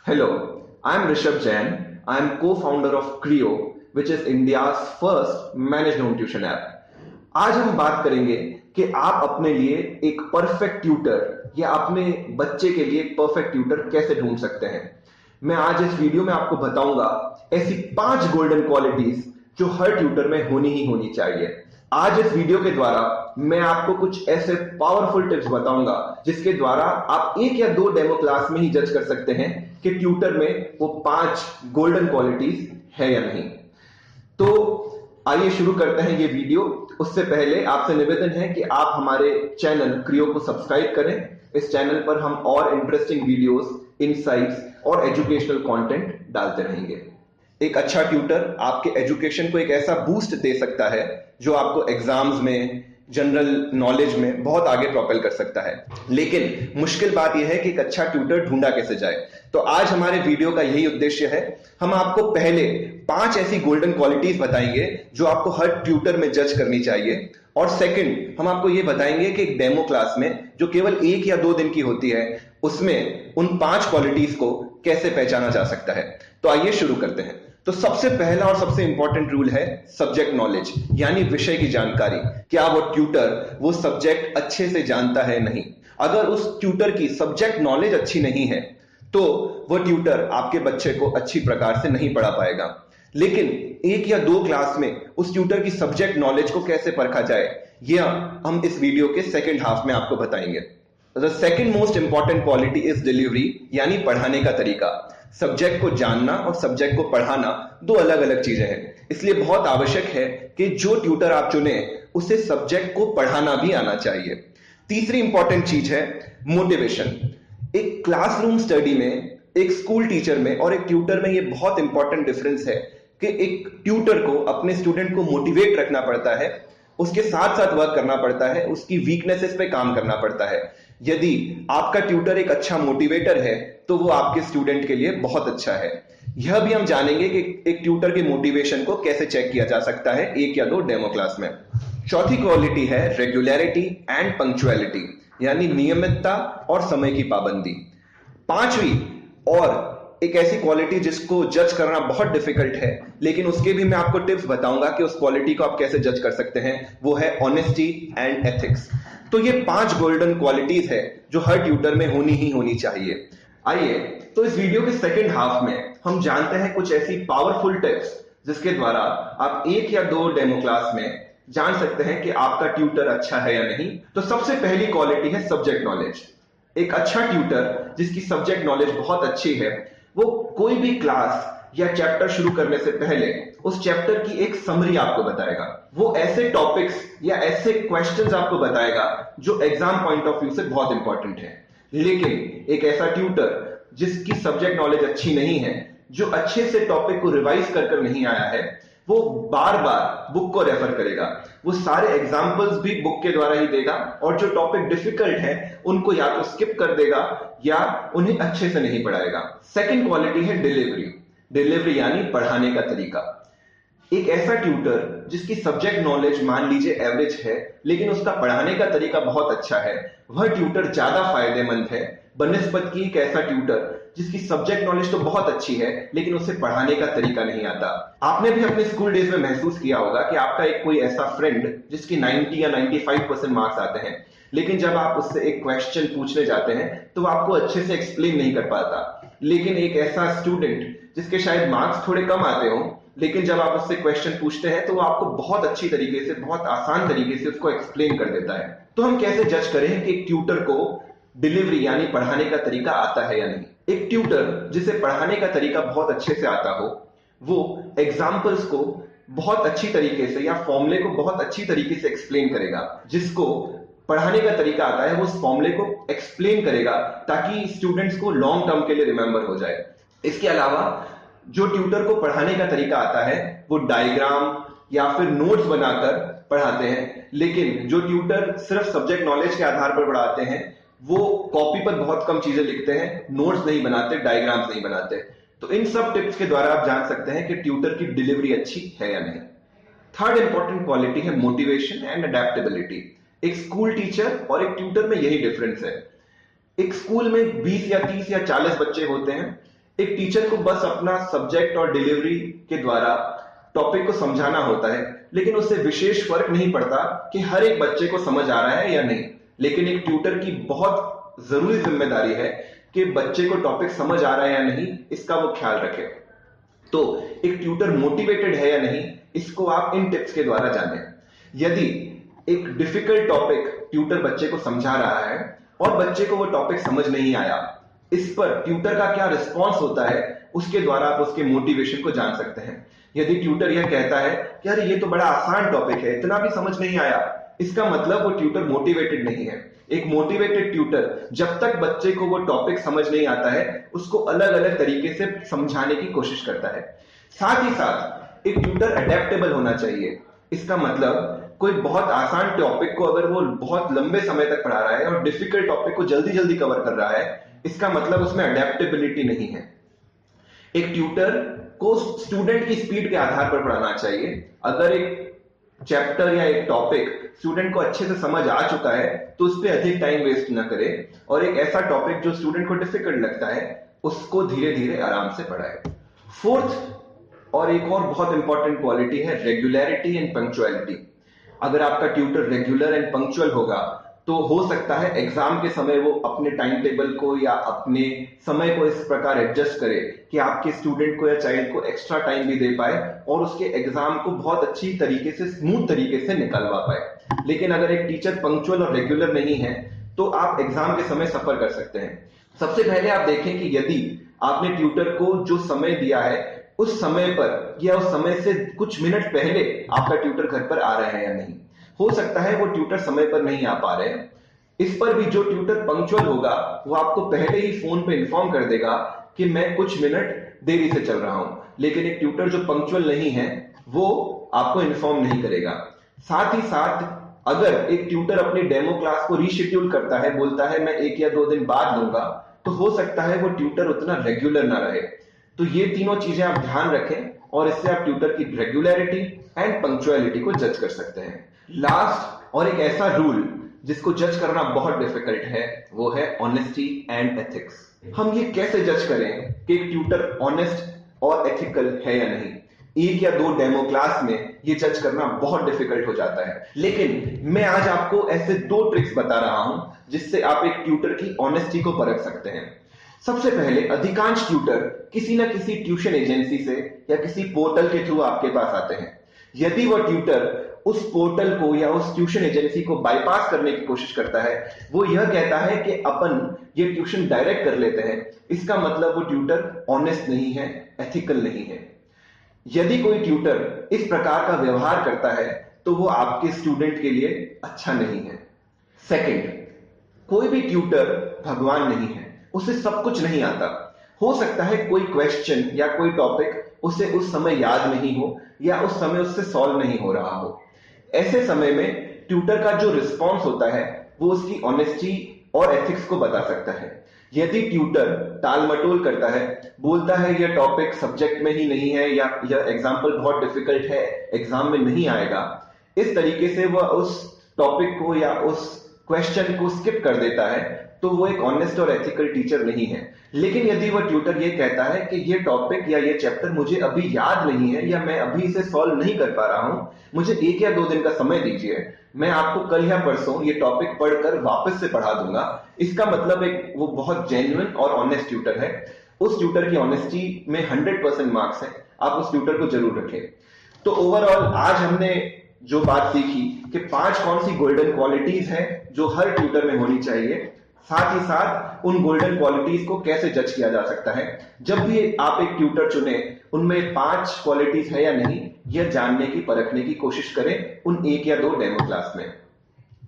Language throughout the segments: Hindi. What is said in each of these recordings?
Hello, I am Rishabh Jain. I am co-founder of Creo, which is India's first managed home tuition app. आज हम बात करेंगे कि आप अपने लिए एक परफेक्ट ट्यूटर या अपने बच्चे के लिए एक परफेक्ट ट्यूटर कैसे ढूंढ सकते हैं। मैं आज इस वीडियो में आपको बताऊंगा ऐसी 5 गोल्डन क्वालिटीज जो हर ट्यूटर में होनी ही होनी चाहिए। आज इस वीडियो के द्वारा मैं आपको कुछ ऐसे पावरफुल टिप्स बताऊंगा जिसके द्वारा आप एक या दो डेमो क्लास में ही जज कर सकते हैं कि ट्यूटर में वो 5 गोल्डन क्वालिटीज है या नहीं। तो आइए शुरू करते हैं ये वीडियो। उससे पहले आपसे निवेदन है कि आप हमारे चैनल क्रियो को सब्सक्राइब करें। इस चैनल पर हम और इंटरेस्टिंग वीडियोस, इनसाइट्स और एजुकेशनल कंटेंट डालते रहेंगे। एक अच्छा ट्यूटर आपके एजुकेशन को एक ऐसा बूस्ट दे सकता है जो आपको एग्जाम्स में, जनरल नॉलेज में बहुत आगे प्रोपेल कर सकता है। लेकिन मुश्किल बात यह है कि एक अच्छा ट्यूटर ढूंढा कैसे जाए। तो आज हमारे वीडियो का यही उद्देश्य है। हम आपको पहले 5 ऐसी गोल्डन क्वालिटीज बताएंगे जो आपको हर ट्यूटर में जज करनी चाहिए, और सेकंड हम आपको ये बताएंगे कि एक डेमो क्लास में जो केवल 1 या 2 दिन की होती है उसमें उन 5 क्वालिटीज को कैसे पहचाना जा सकता है। तो आइए शुरू करते हैं। तो सबसे पहला और सबसे इंपॉर्टेंट रूल है सब्जेक्ट नॉलेज, यानी विषय की जानकारी। क्या वो ट्यूटर वो सब्जेक्ट अच्छे से जानता है नहीं। अगर उस ट्यूटर की सब्जेक्ट नॉलेज अच्छी नहीं है तो वो ट्यूटर आपके बच्चे को अच्छी प्रकार से नहीं पढ़ा पाएगा। लेकिन 1 या 2 क्लास में उस ट्यूटर की सब्जेक्ट नॉलेज को कैसे परखा जाए, यह हम इस वीडियो के सेकंड हाफ में आपको बताएंगे। The second most important quality is delivery, यानी पढ़ाने का तरीका। सब्जेक्ट को जानना और सब्जेक्ट को पढ़ाना 2 अलग अलग चीजें हैं। इसलिए बहुत आवश्यक है कि जो ट्यूटर आप चुने उसे सब्जेक्ट को पढ़ाना भी आना चाहिए। तीसरी इंपॉर्टेंट चीज है मोटिवेशन। एक क्लासरूम स्टडी में, एक स्कूल टीचर में और एक ट्यूटर में यह बहुत इंपॉर्टेंट डिफरेंस है कि एक ट्यूटर को अपने स्टूडेंट को मोटिवेट रखना पड़ता है, उसके साथ साथ वर्क करना पड़ता है, उसकी वीकनेसेस पे काम करना पड़ता है। यदि आपका ट्यूटर एक अच्छा मोटिवेटर है तो वो आपके स्टूडेंट के लिए बहुत अच्छा है। यह भी हम जानेंगे कि एक ट्यूटर के मोटिवेशन को कैसे चेक किया जा सकता है 1 या 2 डेमो क्लास में। चौथी क्वालिटी है रेगुलरिटी एंड पंक्चुअलिटी, यानी नियमितता और समय की पाबंदी। पांचवी और एक ऐसी क्वालिटी जिसको जज करना बहुत डिफिकल्ट है, लेकिन उसके भी मैं आपको टिप्स बताऊंगा कि उस क्वालिटी को आप कैसे जज कर सकते हैं, वो है ऑनेस्टी एंड एथिक्स। तो ये 5 गोल्डन क्वालिटीज है जो हर ट्यूटर में होनी ही होनी चाहिए। आइए तो इस वीडियो के सेकंड हाफ में हम जानते हैं कुछ ऐसी पावरफुल टिप्स जिसके द्वारा आप 1 या 2 डेमो क्लास में जान सकते हैं कि आपका ट्यूटर अच्छा है या नहीं। तो सबसे पहली क्वालिटी है सब्जेक्ट नॉलेज। एक अच्छा ट्यूटर जिसकी सब्जेक्ट नॉलेज बहुत अच्छी है, वो कोई भी क्लास या चैप्टर शुरू करने से पहले उस चैप्टर की एक समरी आपको बताएगा। वो ऐसे टॉपिक्स या ऐसे क्वेश्चंस आपको बताएगा जो एग्जाम पॉइंट ऑफ व्यू से बहुत इंपॉर्टेंट है। लेकिन एक ऐसा ट्यूटर जिसकी सब्जेक्ट नॉलेज अच्छी नहीं है, जो अच्छे से टॉपिक को रिवाइज कर नहीं आया है, वो बार बार बुक को रेफर करेगा। वो सारे एग्जाम्पल्स भी बुक के द्वारा ही देगा, और जो टॉपिक डिफिकल्ट है उनको या तो स्किप कर देगा या उन्हें अच्छे से नहीं पढ़ाएगा। सेकंड क्वालिटी है डिलीवरी। डिलीवरी यानी पढ़ाने का तरीका। एक ऐसा ट्यूटर जिसकी सब्जेक्ट नॉलेज मान लीजिए एवरेज है लेकिन उसका पढ़ाने का तरीका बहुत अच्छा है, वह ट्यूटर ज्यादा फायदेमंद है बनिस्बत की एक ऐसा ट्यूटर जिसकी सब्जेक्ट नॉलेज तो बहुत अच्छी है लेकिन उसे पढ़ाने का तरीका नहीं आता। आपने भी अपने स्कूल डेज में महसूस किया होगा कि आपका एक कोई ऐसा फ्रेंड जिसकी 90 या 95% मार्क्स आते हैं, लेकिन जब आप उससे एक क्वेश्चन पूछने जाते हैं तो वो आपको अच्छे से एक्सप्लेन नहीं कर पाता। लेकिन एक ऐसा स्टूडेंट जिसके शायद मार्क्स थोड़े कम आते हों, लेकिन जब आप उससे क्वेश्चन पूछते हैं तो वो आपको बहुत अच्छी तरीके से, बहुत आसान तरीके से उसको एक्सप्लेन कर देता है। तो हम कैसे जज करें कि एक ट्यूटर को डिलीवरी यानी पढ़ाने का तरीका आता है या नहीं। एक ट्यूटर जिसे पढ़ाने का तरीका बहुत अच्छे से आता हो, वो एग्जाम्पल्स को बहुत अच्छी तरीके से या फॉर्मूले को बहुत अच्छी तरीके से एक्सप्लेन करेगा। जिसको पढ़ाने का तरीका आता है वो उस फॉर्मूले को एक्सप्लेन करेगा ताकि स्टूडेंट्स को लॉन्ग टर्म के लिए रिमेंबर हो जाए। इसके अलावा जो ट्यूटर को पढ़ाने का तरीका आता है वो डायग्राम या फिर नोट्स बनाकर पढ़ाते हैं, लेकिन जो ट्यूटर सिर्फ सब्जेक्ट नॉलेज के आधार पर पढ़ाते हैं वो कॉपी पर बहुत कम चीजें लिखते हैं, नोट्स नहीं बनाते, डायग्राम्स नहीं बनाते। तो इन सब टिप्स के द्वारा आप जान सकते हैं कि ट्यूटर की डिलीवरी अच्छी है या नहीं। थर्ड इंपॉर्टेंट क्वालिटी है मोटिवेशन एंड अडेप्टेबिलिटी। एक स्कूल टीचर और एक ट्यूटर में यही डिफरेंस है। एक स्कूल में 20 या 30 या 40 बच्चे होते हैं। एक टीचर को बस अपना सब्जेक्ट और डिलीवरी के द्वारा टॉपिक को समझाना होता है, लेकिन उससे विशेष फर्क नहीं पड़ता कि हर एक बच्चे को समझ आ रहा है या नहीं। लेकिन एक ट्यूटर की बहुत जरूरी जिम्मेदारी है कि बच्चे को टॉपिक समझ आ रहा है या नहीं, इसका वो ख्याल रखे। तो एक ट्यूटर मोटिवेटेड है या नहीं, इसको आप इन टिप्स के द्वारा जानें। यदि एक डिफिकल्ट टॉपिक ट्यूटर बच्चे को समझा रहा है और बच्चे को वो टॉपिक समझ नहीं आया, इस पर ट्यूटर का क्या रिस्पॉन्स होता है, उसके द्वारा आप उसके मोटिवेशन को जान सकते हैं। यदि ट्यूटर यह कहता है कि अरे ये तो बड़ा आसान टॉपिक है, इतना भी समझ नहीं आया, इसका मतलब वो ट्यूटर मोटिवेटेड नहीं है। एक मोटिवेटेड ट्यूटर जब तक बच्चे को वो टॉपिक समझ नहीं आता है, उसको अलग अलग तरीके से समझाने की कोशिश करता है। साथ ही साथ एक ट्यूटर अडेप्टेबल होना चाहिए। इसका मतलब कोई बहुत आसान टॉपिक को अगर वो बहुत लंबे समय तक पढ़ा रहा है और डिफिकल्ट टॉपिक को जल्दी जल्दी कवर कर रहा है, इसका मतलब उसमें अडेप्टेबिलिटी नहीं है। एक ट्यूटर को स्टूडेंट की स्पीड के आधार पर पढ़ाना चाहिए। अगर एक चैप्टर या एक टॉपिक स्टूडेंट को अच्छे से समझ आ चुका है तो उस पर अधिक टाइम वेस्ट ना करे, और एक ऐसा टॉपिक जो स्टूडेंट को डिफिकल्ट लगता है उसको धीरे धीरे आराम से पढ़ाए। फोर्थ और एक और बहुत इंपॉर्टेंट क्वालिटी है रेगुलरिटी एंड पंक्चुअलिटी। अगर आपका ट्यूटर रेगुलर एंड पंक्चुअल होगा तो हो सकता है एग्जाम के समय वो अपने टाइम टेबल को या अपने समय को इस प्रकार एडजस्ट करे कि आपके स्टूडेंट को या चाइल्ड को एक्स्ट्रा टाइम भी दे पाए और उसके एग्जाम को बहुत अच्छी तरीके से, स्मूथ तरीके से निकलवा पाए। लेकिन अगर एक टीचर पंक्चुअल और रेगुलर नहीं है तो आप एग्जाम के समय सफर कर सकते हैं। सबसे पहले आप देखें कि यदि आपने ट्यूटर को जो समय दिया है उस समय पर या उस समय से कुछ मिनट पहले आपका ट्यूटर घर पर आ रहा है या नहीं। हो सकता है वो ट्यूटर समय पर नहीं आ पा रहे हैं। इस पर भी जो ट्यूटर पंक्चुअल होगा वो आपको पहले ही फोन पे इन्फॉर्म कर देगा कि मैं कुछ मिनट देरी से चल रहा हूं। लेकिन एक ट्यूटर जो पंक्चुअल नहीं है वो आपको इन्फॉर्म नहीं करेगा। साथ ही साथ अगर एक ट्यूटर अपनी डेमो क्लास को रीशेड्यूल करता है, बोलता है मैं 1 या 2 दिन बाद लूंगा, तो हो सकता है वो ट्यूटर उतना रेगुलर ना रहे। तो ये तीनों चीजें आप ध्यान रखें और इससे आप ट्यूटर की रेगुलरिटी एंड पंक्चुअलिटी को जज कर सकते हैं। लास्ट और एक ऐसा रूल जिसको जज करना बहुत डिफिकल्ट है वो है ऑनेस्टी एंड एथिक्स। हम ये कैसे जज करें कि एक ट्यूटर ऑनेस्ट और एथिकल है या नहीं? 1 या 2 डेमो क्लास में ये जज करना बहुत डिफिकल्ट हो जाता है। लेकिन मैं आज आपको ऐसे 2 ट्रिक्स बता रहा हूं जिससे आप एक ट्यूटर की ऑनेस्टी को परख सकते हैं। सबसे पहले, अधिकांश ट्यूटर किसी ना किसी ट्यूशन एजेंसी से या किसी पोर्टल के थ्रू आपके पास आते हैं। यदि वह ट्यूटर उस पोर्टल को या उस ट्यूशन एजेंसी को बाईपास करने की कोशिश करता है, वो यह कहता है कि अपन ये ट्यूशन डायरेक्ट कर लेते हैं, इसका मतलब वो ट्यूटर ऑनेस्ट नहीं है, एथिकल नहीं है। यदि कोई ट्यूटर इस प्रकार का व्यवहार करता है तो वो आपके स्टूडेंट के लिए अच्छा नहीं है। सेकंड, कोई भी ट्यूटर भगवान नहीं है, उसे सब कुछ नहीं आता। हो सकता है कोई क्वेश्चन या कोई टॉपिक उसे उस समय याद नहीं हो या उस समय उससे सॉल्व नहीं हो रहा हो। ऐसे समय में ट्यूटर का जो रिस्पॉन्स होता है वो उसकी ऑनेस्टी और एथिक्स को बता सकता है। यदि ट्यूटर टाल मटोल करता है, बोलता है यह टॉपिक सब्जेक्ट में ही नहीं है या यह एग्जाम्पल बहुत डिफिकल्ट है, एग्जाम में नहीं आएगा, इस तरीके से वह उस टॉपिक को या उस क्वेश्चन को स्किप कर देता है, तो वो एक ऑनेस्ट और एथिकल टीचर नहीं है। लेकिन यदि वह ट्यूटर ये कहता है कि ये टॉपिक या ये चैप्टर मुझे अभी याद नहीं है या मैं अभी इसे सॉल्व नहीं कर पा रहा हूं, मुझे 1 या 2 दिन का समय दीजिए, मैं आपको कल या परसों ये टॉपिक पढ़कर वापस से पढ़ा दूंगा, इसका मतलब एक वो बहुत जेन्युइन और ऑनेस्ट ट्यूटर है। उस ट्यूटर की ऑनेस्टी में 100% मार्क्स है, आप उस ट्यूटर को जरूर रखें। तो ओवरऑल आज हमने जो बात सीखी कि 5 कौन सी गोल्डन क्वालिटीज हैं जो हर ट्यूटर में होनी चाहिए, साथ ही साथ उन गोल्डन क्वालिटीज को कैसे जज किया जा सकता है। जब भी आप एक ट्यूटर चुने, उनमें 5 क्वालिटीज है या नहीं, यह जानने की, परखने की कोशिश करें उन 1 या 2 डेमो क्लास में।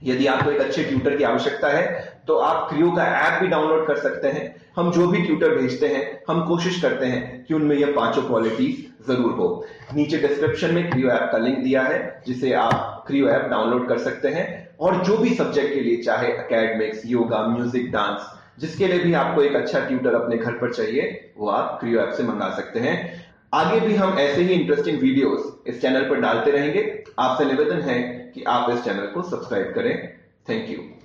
यदि आपको एक अच्छे ट्यूटर की आवश्यकता है तो आप क्रियो का ऐप भी डाउनलोड कर सकते हैं। हम जो भी ट्यूटर भेजते हैं हम कोशिश करते हैं कि उनमें यह 5 क्वालिटीज जरूर हो। नीचे डिस्क्रिप्शन में क्रियो ऐप का लिंक दिया है जिसे आप क्रियो ऐप डाउनलोड कर सकते हैं, और जो भी सब्जेक्ट के लिए, चाहे एकेडमिक्स, योगा, म्यूजिक, डांस, जिसके लिए भी आपको एक अच्छा ट्यूटर अपने घर पर चाहिए, वो आप क्रियो ऐप से मंगा सकते हैं। आगे भी हम ऐसे ही इंटरेस्टिंग वीडियोस इस चैनल पर डालते रहेंगे। आपसे निवेदन है कि आप इस चैनल को सब्सक्राइब करें। Thank you.